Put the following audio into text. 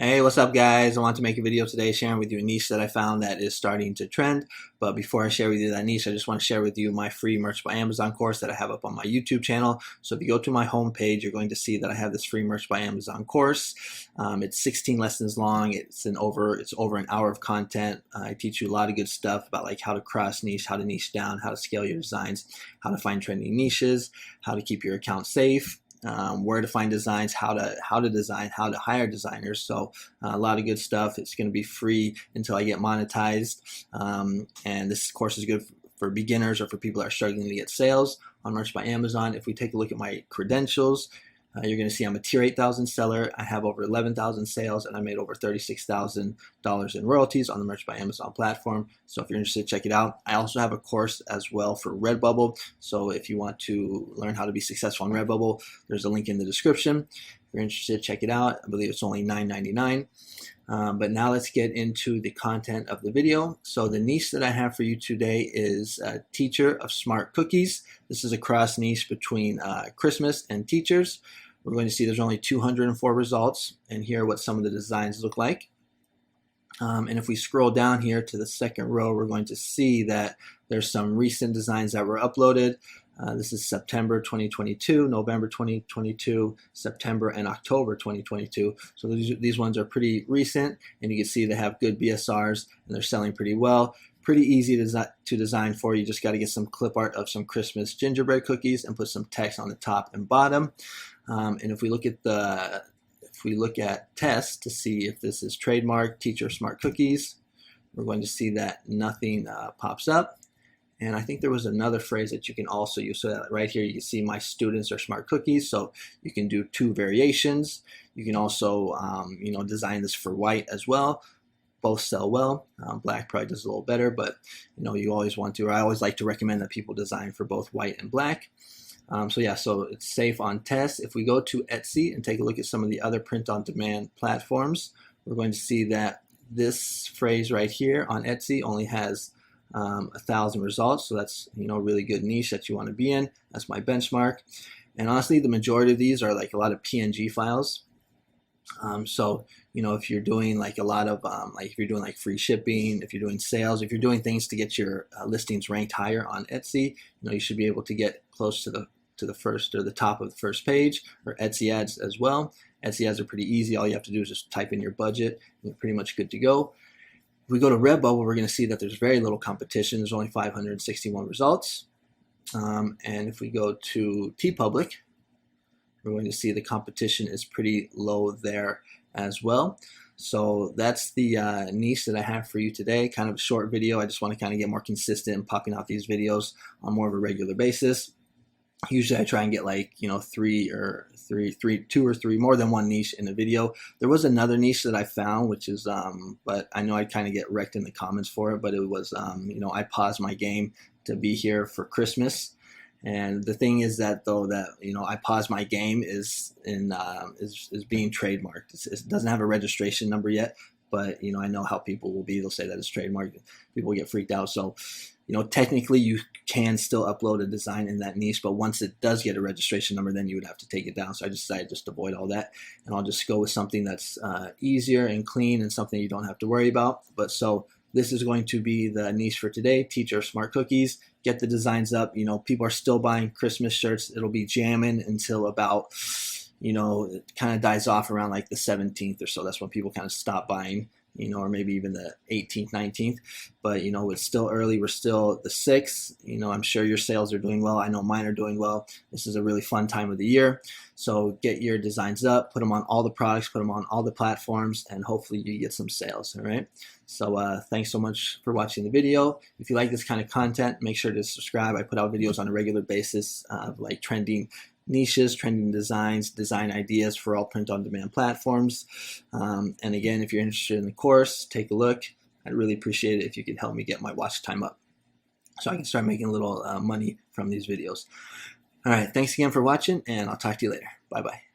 Hey, what's up guys? I want to make a video today sharing with you a niche that I found that is starting to trend. But before I share with you that niche, I just want to share with you my free Merch by Amazon course that I have up on my YouTube channel. So if you go to my homepage, you're going to see that I have this free Merch by Amazon course. It's 16 lessons long. It's over an hour of content. I teach you a lot of good stuff about like how to cross niche, how to niche down, how to scale your designs, how to find trending niches, how to keep your account safe. Where to find designs, how to design, how to hire designers. So a lot of good stuff. It's going to be free until I get monetized. And this course is good for beginners or for people that are struggling to get sales on Merch by Amazon. If we take a look at my credentials, you're going to see I'm a tier 8,000 seller. I have over 11,000 sales, and I made over $36,000 in royalties on the Merch by Amazon platform. So if you're interested, check it out. I also have a course as well for Redbubble. So if you want to learn how to be successful on Redbubble, there's a link in the description. If you're interested, check it out. I believe it's only $9.99. But now let's get into the content of the video. So the niche that I have for you today is teacher of smart cookies. This is a cross niche between Christmas and teachers. We're going to see there's only 204 results, and here are what some of the designs look like. And if we scroll down here to the second row, we're going to see that there's some recent designs that were uploaded. This is September 2022, November 2022, September and October 2022. So these ones are pretty recent, and you can see they have good BSRs and they're selling pretty well. Pretty easy to design for. You just got to get some clip art of some Christmas gingerbread cookies and put some text on the top and bottom. And if we look at tests to see if this is trademark teacher smart cookies, we're going to see that nothing pops up. And I think there was another phrase that you can also use. So that right here you can see my students are smart cookies. So you can do two variations. You can also design this for white as well. Both sell well. Black probably does a little better, but you always want to, or I always like to recommend that people design for both white and black. So it's safe on test. If we go to Etsy and take a look at some of the other print-on-demand platforms, we're going to see that this phrase right here on Etsy only has 1,000 results. So that's a really good niche that you want to be in. That's my benchmark. And honestly, the majority of these are like a lot of PNG files. If you're doing like a lot of if you're doing like free shipping, if you're doing sales, if you're doing things to get your listings ranked higher on Etsy, you should be able to get close to the first or the top of the first page, or Etsy ads as well. Etsy ads are pretty easy. All you have to do is just type in your budget and you're pretty much good to go. If we go to Redbubble, we're going to see that there's very little competition. There's only 561 results. And if we go to TeePublic, we're going to see the competition is pretty low there as well. So that's the niche that I have for you today. Kind of a short video. I just want to kind of get more consistent in popping out these videos on more of a regular basis. Usually I try and get like, two or three, more than one niche in a video. There was another niche that I found, which is, but I know I'd kind of get wrecked in the comments for it, but it was, I paused my game to be here for Christmas. And the thing is that I paused my game is being trademarked. It doesn't have a registration number yet, but I know how people will be. They'll say that it's trademarked. People get freaked out. So technically you can still upload a design in that niche, but once it does get a registration number, then you would have to take it down. So I decided just to avoid all that, and I'll just go with something that's easier and clean and something you don't have to worry about. But so this is going to be the niche for today, teacher of smart cookies. Get the designs up. People are still buying Christmas shirts. It'll be jamming until about, it kind of dies off around like the 17th or so. That's when people kind of stop buying, or maybe even the 18th, 19th. But, it's still early. We're still the 6th. I'm sure your sales are doing well. I know mine are doing well. This is a really fun time of the year. So get your designs up, put them on all the products, put them on all the platforms, and hopefully you get some sales, all right? So thanks so much for watching the video. If you like this kind of content, make sure to subscribe. I put out videos on a regular basis of like trending niches, trending designs, design ideas for all print-on-demand platforms. And again, if you're interested in the course, take a look. I'd really appreciate it if you could help me get my watch time up so I can start making a little money from these videos. All right, thanks again for watching, and I'll talk to you later. Bye-bye.